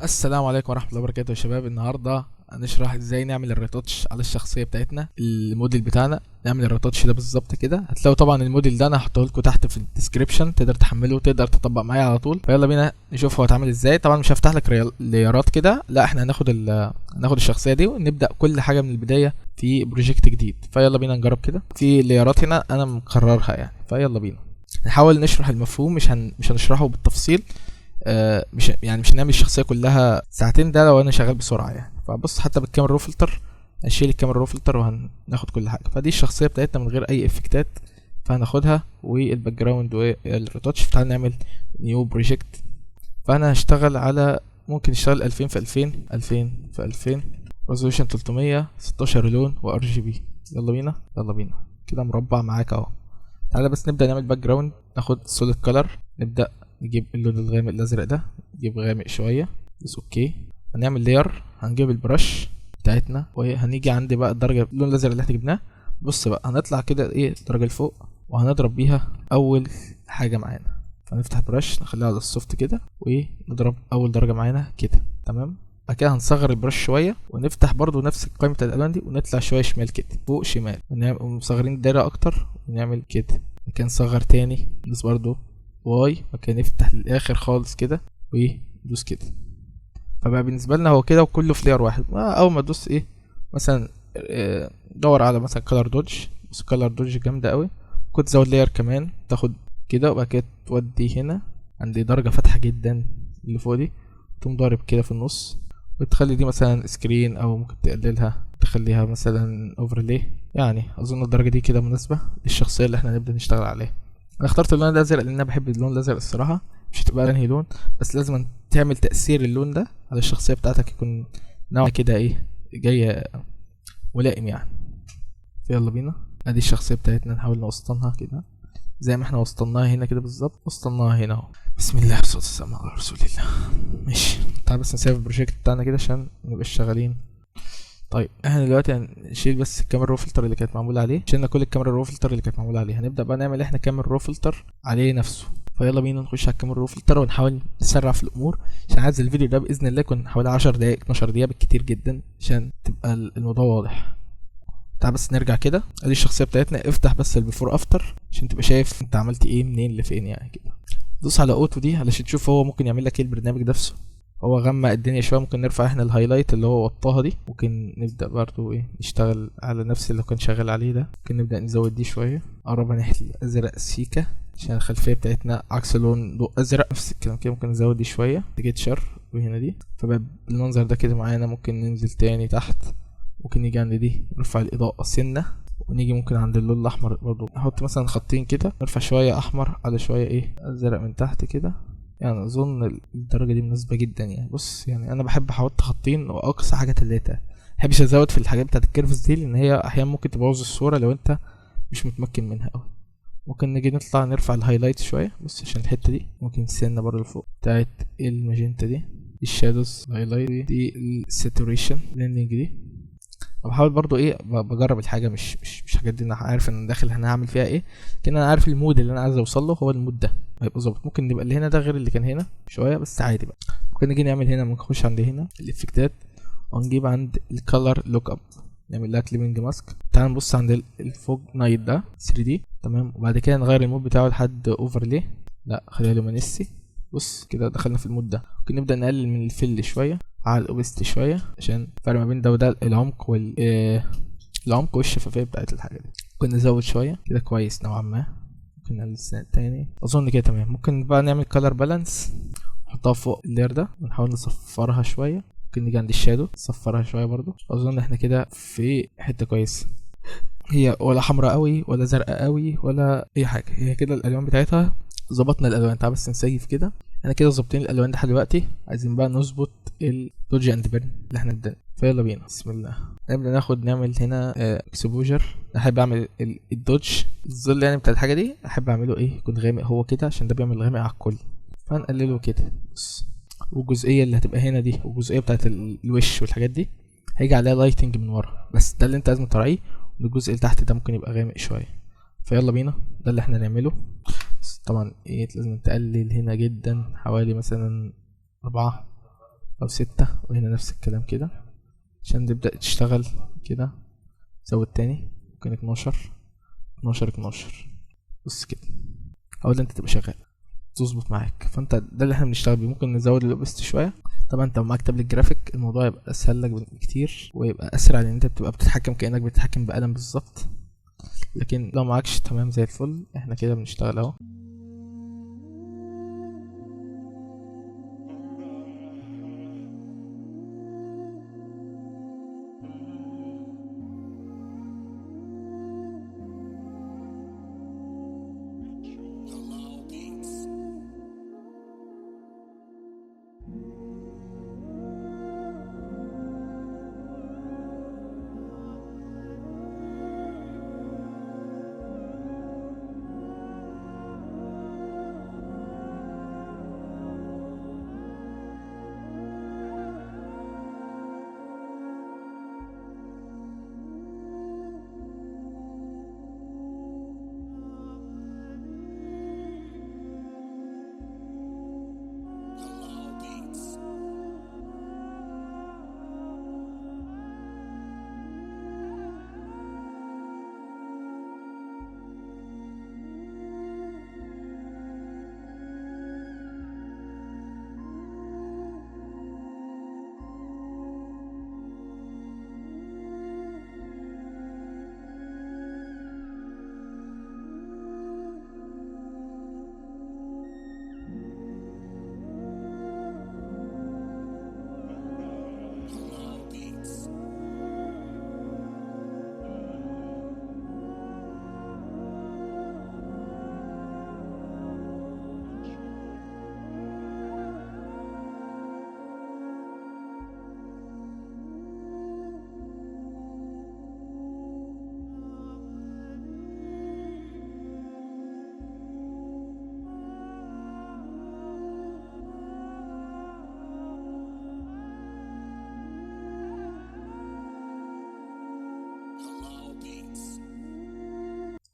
السلام عليكم ورحمة الله وبركاته يا شباب. النهاردة هنشرح ازاي نعمل الريتاتش على الشخصية بتاعتنا، الموديل بتاعنا. نعمل الريتاتش ده بالظبط كده. هتلاقوا طبعا الموديل ده انا هحطه لكم تحت في الديسكريبشن، تقدر تحمله وتقدر تطبق معايا على طول. فيلا بينا نشوف هو اتعمل ازاي. طبعا مش هفتح لك ليارات كده، لا احنا هناخد الشخصية دي ونبدأ كل حاجة من البداية في بروجكت جديد. فيلا بينا نجرب كده. في ليارات هنا انا مكررها يعني، فيلا بينا نحاول نشرح المفهوم. مش هنشرحه بالتفصيل. مش هنعمل الشخصيه كلها ساعتين، ده لو انا شغال بسرعه يعني. فبص، حتى بالكاميرا رو فلتر هنشيل الكاميرا رو فلتر وهناخد كل حاجه. فدي الشخصيه بتاعتنا من غير اي افكتات، فهناخدها والباك جراوند والريتاتش. تعال نعمل نيو بروجكت. فانا هشتغل على، ممكن اشتغل 2000 في 2000 ريزولوشن 300 16 لون وار جي بي. يلا بينا كده مربع معاك اهو. تعالى بس نبدا نعمل باك جراوند. ناخد سوليد كلر، نبدا نجيب اللون الغامق الازرق ده، نجيب غامق شويه بس. اوكي، هنعمل لاير، هنجيب البرش بتاعتنا وهنيجي عند بقى الدرجه اللون الازرق اللي احنا جبناه. بص بقى، هنطلع كده ايه درجه لفوق وهنضرب بيها اول حاجه معانا. فنفتح برش نخليها على السوفت كده ونضرب اول درجه معانا كده. تمام. بعد كده هنصغر البرش شويه ونفتح برضو نفس قائمه الالوان دي ونطلع شويه شمال كده، فوق شمال، ومصغرين الدايره اكتر ونعمل كده. مكان نصغر تاني ندوس برضو واي، مكان نفتح للاخر خالص كده وندوس كده. فبقى بالنسبه لنا هو كده وكله في لير واحد. اول ما تدوس ايه مثلا، دور على مثلا كلر دوج. بس كلر دوج جامده قوي. كنت تزود لير كمان، تاخد كده وبعد كده تودي هنا عندي درجه فاتحه جدا اللي فوق دي، تقوم ضارب كده في النص وتخلي دي مثلا سكرين، او ممكن تقللها تخليها مثلا اوفرلي. يعني اظن الدرجه دي كده مناسبه للشخصيه اللي احنا نبدا نشتغل عليها. انا اخترت اللون الازرق لان انا بحب اللون الازرق الصراحه. مش هتبقى انهي لون، بس لازم تعمل تاثير اللون ده على الشخصيه بتاعتك، يكون نوع كده ايه جايه ملائم يعني. يلا بينا، ادي الشخصيه بتاعتنا نحاول نوسطنها كده زي ما احنا وسطناها هنا كده بالظبط. وسطناها هنا اهو. بسم الله والصلاه والسلام على رسول الله. ماشي، تعال بس نسيب البروجكت بتاعنا كده عشان منبقاش شغالين. طيب احنا دلوقتي هنشيل بس الكاميرا رو فلتر اللي كانت معموله عليه. شلنا كل الكاميرا رو فلتر اللي كانت معموله عليه. هنبدا بقى نعمل احنا كاميرا رو فلتر عليه نفسه. فيلا بينا نخش على الكاميرا رو فلتر ونحاول نسرع في الامور، عشان عايز الفيديو ده باذن الله يكون حوالي 10 دقائق 12 دقيقه بالكتير جدا عشان تبقى الموضوع واضح. تعال بس نرجع كده. ادي الشخصيه بتاعتنا. افتح بس البيفور افتر عشان تبقى شايف انت عملت ايه منين لفين يعني كده. دوس على اوتو دي علشان تشوف هو ممكن يعمل لك ايه البرنامج نفسه. هو غمق الدنيا شويه. ممكن نرفع احنا الهايلايت اللي هو وطاها دي. ممكن نبدا برضو ايه نشتغل على نفس اللي كان شغال عليه ده. ممكن نبدا نزود دي شويه، قربها ناحيه الازرق سيكا عشان الخلفيه بتاعتنا عكس لون ضوء ازرق. نفس الكلام كده. ممكن نزود دي شويه تجيتشر وهنا دي. فبقى بالمنظر ده كده معانا. ممكن ننزل تاني تحت. ممكن نيجي عند دي نرفع الاضاءه سنه، ونيجي ممكن عند اللون الاحمر برضو نحط مثلا خطين كده، نرفع شويه احمر على شويه ايه ازرق من تحت كده. يعني اظن الدرجه دي مناسبه جدا يعني. بص يعني انا بحب احط خطين واقصى حاجه 3. مبحبش ازود في الحاجات بتاعت الكيرفز دي لان هي احيانا ممكن تبوظ الصوره لو انت مش متمكن منها قوي. ممكن نيجي نطلع نرفع الهايلايت شويه بس عشان الحته دي. ممكن سنه برضو فوق بتاعت الماجنتا دي الشادوز هايلايت دي الساتوريشن بلندنج دي. بحاول برضو ايه بجرب الحاجه. مش حاجات دي انا عارف ان داخل انا هعمل فيها ايه، لكن انا عارف المود اللي انا عايز اوصل له هو المود ده هيبقى ظابط. ممكن يبقى اللي هنا ده غير اللي كان هنا شويه بس عادي بقى. ممكن نيجي نعمل هنا، ممكن نخش عند هنا الافكتات ونجيب عند الكالر لوك اب نعمل لها كليبنج ماسك. تعال نبص عند الفوج نايت ده 3 دي تمام. وبعد كده نغير المود بتاعه لحد اوفرلي. لا خليها لومانيسي. بص كده دخلنا في المود ده. ممكن نبدا نقلل من الفل شويه على الاوبست شويه عشان الفرق ما بين ده وده العمق العمق والشفافيه بتاعت الحاجه دي. ممكن نزود شويه كده كويس نوعا ما. ممكن نقلل السنة تاني. اظن كده تمام. ممكن بقى نعمل كلر بالانس نحطها فوق اللير ده ونحاول نصفرها شويه. ممكن نيجي عند الشادو نصفرها شويه برضو. اظن احنا كده في حته كويسه. هي ولا حمراء قوي ولا زرقاء قوي ولا اي حاجه. هي كده الالوان بتاعتها. ظبطنا الالوان. تعال بس نسيف كده. انا كده ظابطين الالوان لحد دلوقتي. عايزين بقى نظبط الدوج اند بيرن اللي احنا نبدا. فيلا بينا بسم الله. نبدا نعمل هنا اكسبوجر. احب اعمل الدوج الظل يعني بتاع الحاجه دي. احب اعمله ايه يكون غامق هو كده عشان ده بيعمل غامق على الكل. فنقلله كده بس. والجزئيه اللي هتبقى هنا دي والجزئيه بتاعت الوش والحاجات دي هيجي عليها لايتنج من ورا. بس ده اللي انت لازم تراعيه. والجزء اللي تحت ده ممكن يبقى غامق شويه. فيلا بينا ده اللي احنا نعمله. بس طبعا ايه لازم تقلل هنا جدا حوالي مثلا 4. او 6، وهنا نفس الكلام كده عشان تبدأ تشتغل كده. زود تاني ممكن 12 12 12. بص كده اول انت تبقى شغال تظبط معاك. فانت ده اللي احنا بنشتغل بيه. ممكن نزود الاوبست شويه. طبعا انت لو معاك تابلت جرافيك الموضوع يبقى اسهل لك بكتير ويبقى اسرع، لان انت بتبقى بتتحكم كانك بتتحكم بقلم بالظبط. لكن لو معاكش تمام زي الفل. احنا كده بنشتغل اهو.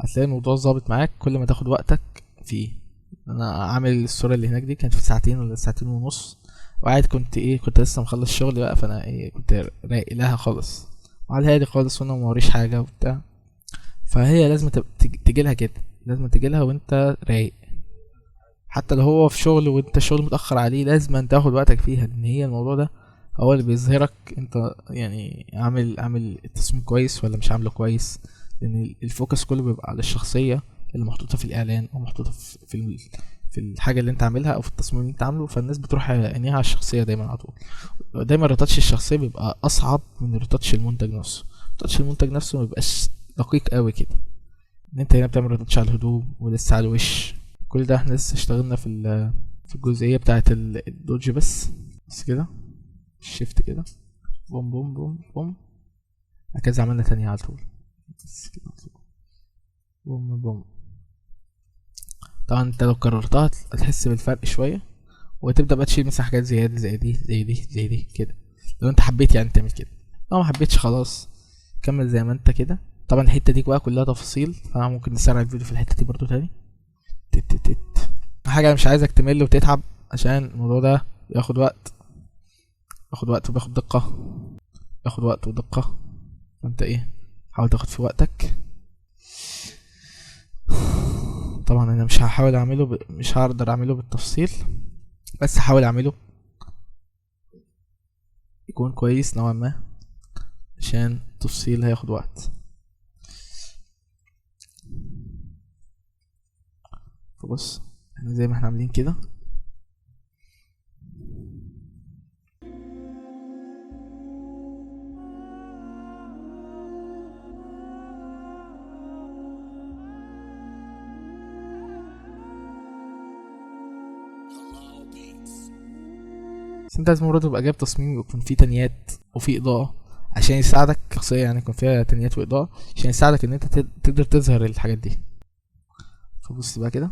هتلاقي الموضوع ظابط معاك كل ما تاخد وقتك فيه. انا عامل الصورة اللي هناك دي كانت في ساعتين ولا ساعتين ونص، وقاعد كنت لسه مخلص شغل بقى، فانا كنت رايق لها خالص وعلى الهادي خالص، وانا موريش حاجة وبتاع. فهي لازم تجيلها كده، لازم تجيلها وانت رايق. حتى لو هو في شغل وانت الشغل متأخر عليه لازم تاخد وقتك فيها، لان هي الموضوع ده هو اللي بيظهرك انت يعني عامل التصميم كويس ولا مش عامله كويس. لان الفوكس كله بيبقى على الشخصية اللي محطوطة في الاعلان او محطوطة في الحاجة اللي انت عاملها او في التصميم اللي انت عامله. فالناس بتروح عينيها على الشخصية دايما على طول. دايما ريتاتش الشخصية بيبقى اصعب من ريتاتش المنتج نفسه. ريتاتش المنتج نفسه مبيبقاش دقيق قوي كده، ان انت هنا بتعمل ريتاتش على الهدوم ولسه على الوش. كل ده احنا لسه اشتغلنا في الجزئية بتاعة الدوج بس كده الشيفت كده بوم بوم بوم بوم. هكذا عملنا تانية على طول بس كده بوم بوم. طبعا انت لو كررتها هتحس بالفرق شوية، وتبدأ بقى تشيل مثلا حاجات زيادة زي دي زي دي زي دي كده، لو انت حبيت يعني تعمل كده. لو ما حبيتش خلاص كمل زي ما انت كده. طبعا الحتة دي بقى كلها تفاصيل، فانا ممكن نسرع الفيديو في الحتة دي برضو تاني. حاجة مش عايزك تمل وتتعب، عشان الموضوع ده ياخد وقت وبياخد دقة، ياخد وقت ودقة. فانت حاول تاخد في وقتك. طبعا انا مش هحاول اعمله مش هقدر اعمله بالتفصيل، بس هحاول اعمله يكون كويس نوعا ما، عشان التفصيل هياخد وقت. فبص احنا زي ما احنا عاملين كده بس انت لازم برضه تبقى جايب تصميم يكون فيه تنيات وفيه اضاءة، عشان يساعدك شخصية يعني يكون فيها تنيات واضاءة، عشان يساعدك ان انت تقدر تظهر الحاجات دي. فبص بقى كده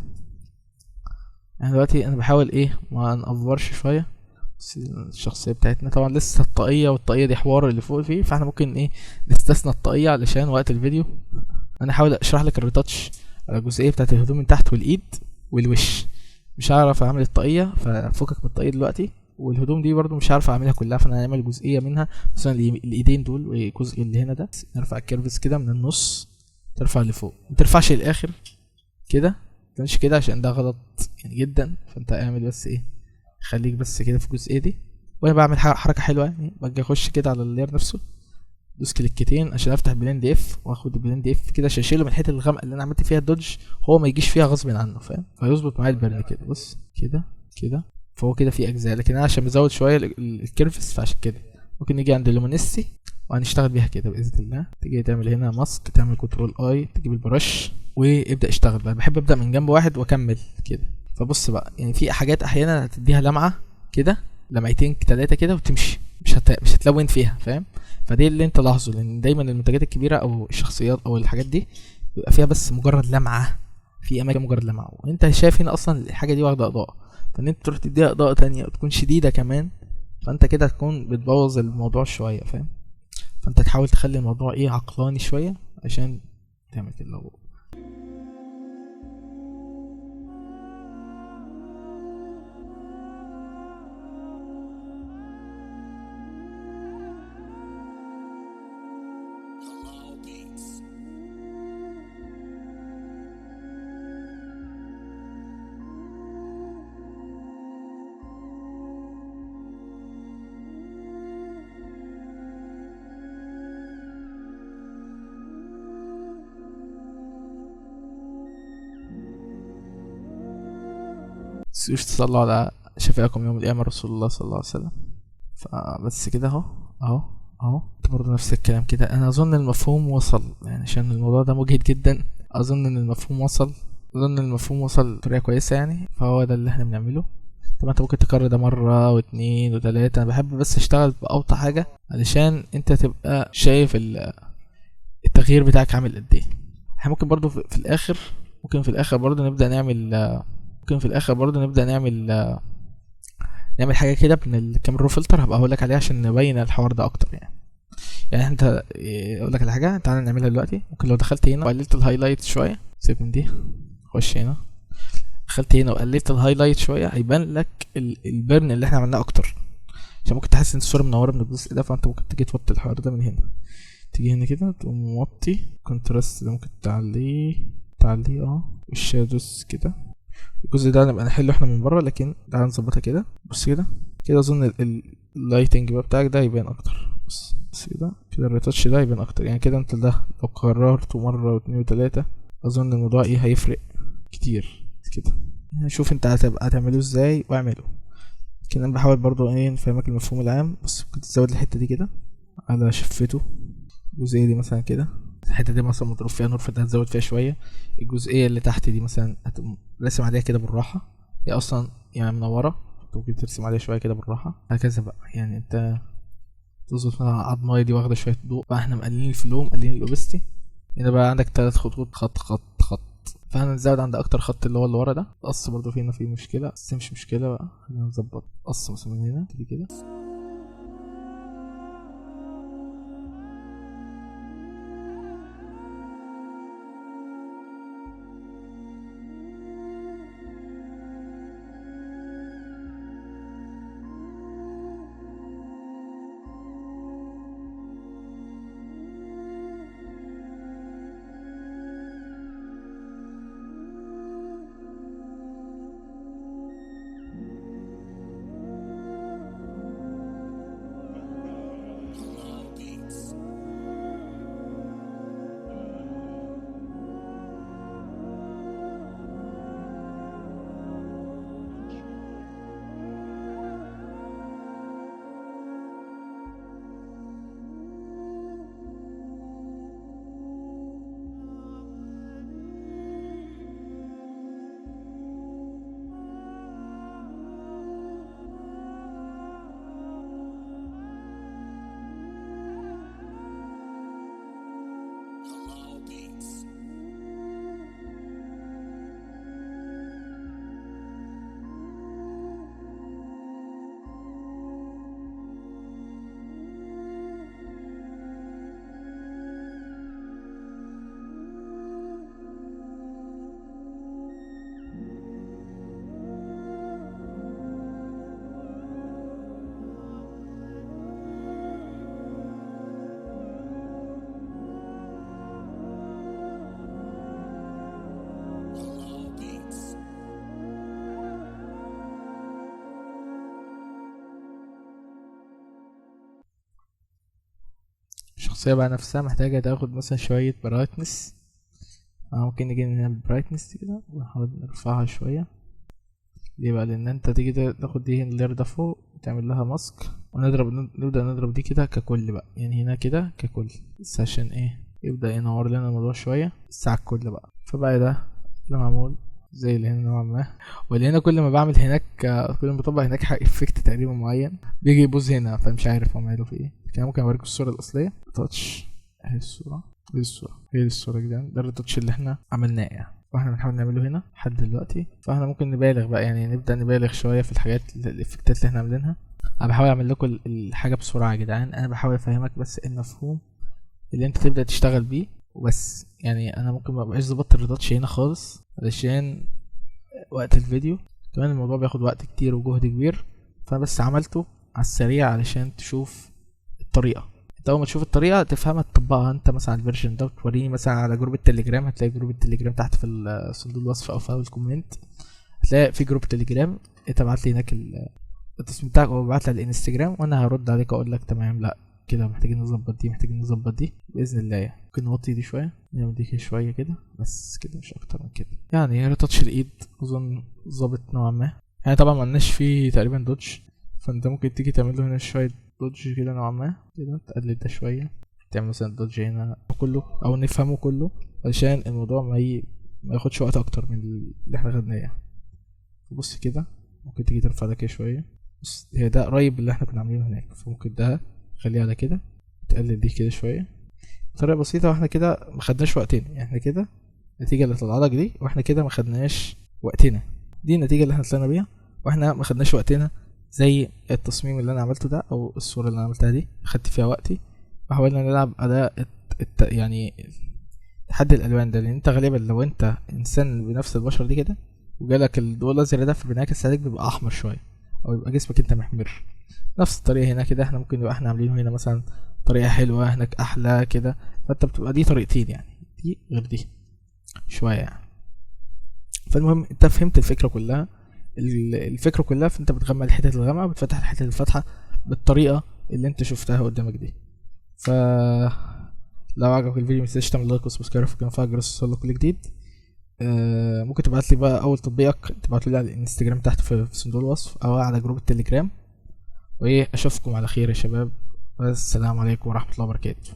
انا دلوقتي بحاول ما نقفرش شوية. بس الشخصية بتاعتنا طبعا لسه الطاقية، والطاقية دي حوار اللي فوق فيه، فاحنا ممكن نستثنى الطاقية علشان وقت الفيديو. انا هحاول اشرح لك الريتاتش على الجزئية بتاعت الهدوم من تحت والايد والوش. مش هعرف اعمل الطاقية، ففكك من الطاقية دلوقتي. والهدوم دي برضو مش عارف اعملها كلها، فانا هنعمل جزئيه منها مثلا الايدين دول والجزء اللي هنا ده. نرفع الكيرفز كده من النص، ترفع لفوق، ما ترفعش للاخر كده، مش كده عشان ده غلط يعني جدا. فانت اعمل بس ايه، خليك بس كده في الجزئيه دي. وانا بعمل حركه حلوه يعني، باجي اخش كده على اللير نفسه، دوس كليكتين عشان افتح بلند اف، واخد البلند اف كده عشان اشيله من حته الغامقه اللي انا عملت فيها الدوج، هو ما يجيش فيها غصب عنه، فاهم؟ فيظبط معايا البرن كده. بص كده كده، فهو كده في اجزاء، لكن انا عشان مزود شويه الكيرفس فعشان كده ممكن نيجي عند اللومينيستي وهنشتغل بيها كده باذن الله. تيجي تعمل هنا ماسك، تعمل كنترول اي، تجيب البرش وابدا اشتغل بقى. بحب ابدا من جنب واحد واكمل كده. فبص بقى، يعني في حاجات احيانا هتديها لمعه كده، لمعتين تلاتة كده وتمشي، مش هتلون فيها، فاهم؟ فدي اللي انت لاحظه، لان دايما المنتجات الكبيره او الشخصيات او الحاجات دي بيبقى فيها بس مجرد لمعه في اماكن، مجرد لمعه، وانت شايف هنا اصلا الحاجه دي واخده اضاءه، فان انت تروح تديها اضاءه تانية وتكون شديده كمان، فانت كده تكون بتبوظ الموضوع شويه، فاهم؟ فانت تحاول تخلي الموضوع ايه، عقلاني شويه عشان تعمل كده. لو تنسوش تصلوا على شفاكم يوم القيامة رسول الله صلى الله عليه وسلم. فبس كده اهو، اهو اهو. انت برضه نفس الكلام كده. انا اظن المفهوم وصل يعني، عشان الموضوع ده مجهد جدا. اظن ان المفهوم وصل، اظن المفهوم وصل بطريقة كويسة يعني. فهو ده اللي احنا بنعمله. طبعا انت ممكن تكرر ده مرة واتنين وتلاتة، انا بحب بس اشتغل بأوطى حاجة علشان انت تبقى شايف التغيير بتاعك عامل قد ايه. احنا ممكن برضه في الاخر، ممكن في الاخر برضه نبدأ نعمل ممكن في الاخر برضه نبدأ نعمل حاجه كده من الكاميرا رو فلتر، هبقى اقول لك عليها عشان نبين الحوار ده اكتر يعني. يعني انت اقول لك على حاجه، تعالى نعملها دلوقتي. ممكن لو دخلت هنا وقللت الهايلايت شويه، سيب من دي، خش هنا، دخلت هنا وقللت الهايلايت شويه، هيبان لك البرن اللي احنا عملناه اكتر، عشان ممكن تحس ان الصوره منوره من الجزء ده، فانت ممكن تيجي توطي الحوار ده من هنا. تيجي هنا كده تقوم موطي كونتراست ده، ممكن تعليه والشادوز كده. الجزء ده نبقى نحله احنا من بره، لكن تعالى نظبطها كده. بص كده كده، اظن اللايتنج بقى بتاعك ده يبان اكتر. بص كده الريتاتش ده يبان اكتر يعني. كده انت ده لو قررته مره واتنين وتلاته، اظن الموضوع ايه، هيفرق كتير كده. يعني شوف انت هتبقى هتعمله ازاي واعمله. كده انا بحاول برضو ايه نفهمك المفهوم العام. بص ممكن تزود الحته دي كده على شفته، الجزئيه دي مثلا كده، الحته دي مثلا مضروب فيها نور، فانت هتزود فيها شويه. الجزئيه اللي تحت دي مثلا هتقوم راسم عليها كده بالراحه، هي اصلا يعني منوره، ممكن ترسم عليها شويه كده بالراحه. هكذا بقى يعني، انت تظبط مثلا عضمايه دي واخده شويه ضوء بقى، احنا مقللين الفلو مقللين الاوبستي. هنا بقى عندك 3 خطوط، خط خط خط، فاحنا نزود عند اكتر خط اللي هو اللي ورا ده. قص برضو فينا فيه مشكله، بس مش مشكله بقى، خلينا نظبط. قص مثلا من هنا تيجي كده. الشخصية بقى نفسها محتاجة تاخد مثلا شوية برايتنس. ممكن نيجي هنا بالبرايتنس كده ونحاول نرفعها شوية. ليه بقى؟ لان انت تيجي تاخد دي اللير ده فوق وتعمل لها ماسك، نبدأ نضرب دي كده ككل بقى، يعني هنا كده ككل، بس عشان ايه يبدأ ينور لنا الموضوع شوية بس على الكل بقى. فبقى ده اللي معمول زي اللي هنا نوعا ما. واللي هنا كل ما بعمل هناك كل ما بطبق هناك افكت تقريبا معين بيجي يبوظ هنا، فمش عارف هم عملوا في ايه. كان ممكن اوريكم الصورة الأصلية تاتش. اهي الصورة، هي الصورة يا جدعان، ده التاتش اللي احنا عملناه يعني، واحنا بنحاول نعمله هنا لحد دلوقتي. فاحنا ممكن نبالغ بقى، يعني نبدأ نبالغ شوية في الحاجات الافكتات اللي احنا عاملينها. انا بحاول اعمل لكم الحاجة بسرعة يا جدعان، انا بحاول افهمك بس المفهوم اللي انت تبدأ تشتغل بيه وبس. يعني انا ممكن مبقاش ظبطت الريتاتش هنا خالص علشان وقت الفيديو، كمان الموضوع بياخد وقت كتير وجهد كبير، فانا بس عملته على السريع علشان تشوف الطريقة. انت اول ما تشوف الطريقة تفهمها تطبقها انت مثلا على الفيرجن ده، وتوريني مثلا على جروب التليجرام. هتلاقي جروب التليجرام تحت في صندوق الوصف او في اول كومنت، هتلاقي في جروب تليجرام. انت ابعت لي هناك التصميم بتاعك او ابعت لي على الانستجرام وانا هرد عليك اقول لك تمام لا كده محتاجين نظبط دي، محتاجين نظبط دي باذن الله. يعني ممكن نوطي دي شويه، نعمل دي شويه كده بس كده، مش اكتر من كده. يعني ريتاتش الايد اظن ظابط نوعا ما. يعني طبعا ملناش فيه تقريبا دوج، فانت ممكن تيجي تعمل له هنا شويه دوج كده نوعا ما كده، تقلل ده شويه، تعمل مثلا دوج هنا كله او نفهمه كله علشان الموضوع ما ياخدش وقت اكتر من اللي احنا خدناه يعني. بص كده ممكن تيجي ترفع ده كده شويه، بص هي ده قريب اللي احنا كنا عاملينه هناك، فممكن ده خليه على كده، تقلل دي كده شويه بطريقه بسيطه. واحنا كده ما خدناش وقتنا، يعني احنا كده النتيجه اللي طلع لك دي واحنا كده ما خدناش وقتنا، دي النتيجه اللي احنا طلعنا بيها واحنا ما خدناش وقتنا. زي التصميم اللي انا عملته ده او الصوره اللي انا عملتها دي خدت فيها وقتي، وحاولنا نلعب اداء يعني تحدي الالوان ده، لان انت غالبا لو انت انسان بنفس البشره دي كده وجالك الضوء الازرق ده فبينعكس عليك بيبقى احمر شويه او يبقى جسمك انت محمر. نفس الطريقه هنا كده احنا ممكن نبقى احنا عاملينه هنا مثلا طريقه حلوه هناك احلى كده، فانت بتبقى دي طريقتين يعني، دي غير دي شويه يعني. فالمهم انت فهمت الفكره كلها، الفكره كلها فانت بتغمق الحته الغامقه وبتفتح الحته الفاتحه بالطريقه اللي انت شفتها قدامك دي. ف لو عجبك الفيديو متنساش تعمل لايك وسبسكرايب وكمان فعل الجرس يوصلك كل جديد. ممكن تبعت لي بقى اول تطبيقك تبعته لي على الانستجرام تحت في صندوق الوصف او على جروب التليجرام. وايه اشوفكم على خير يا شباب، والسلام عليكم ورحمه الله وبركاته.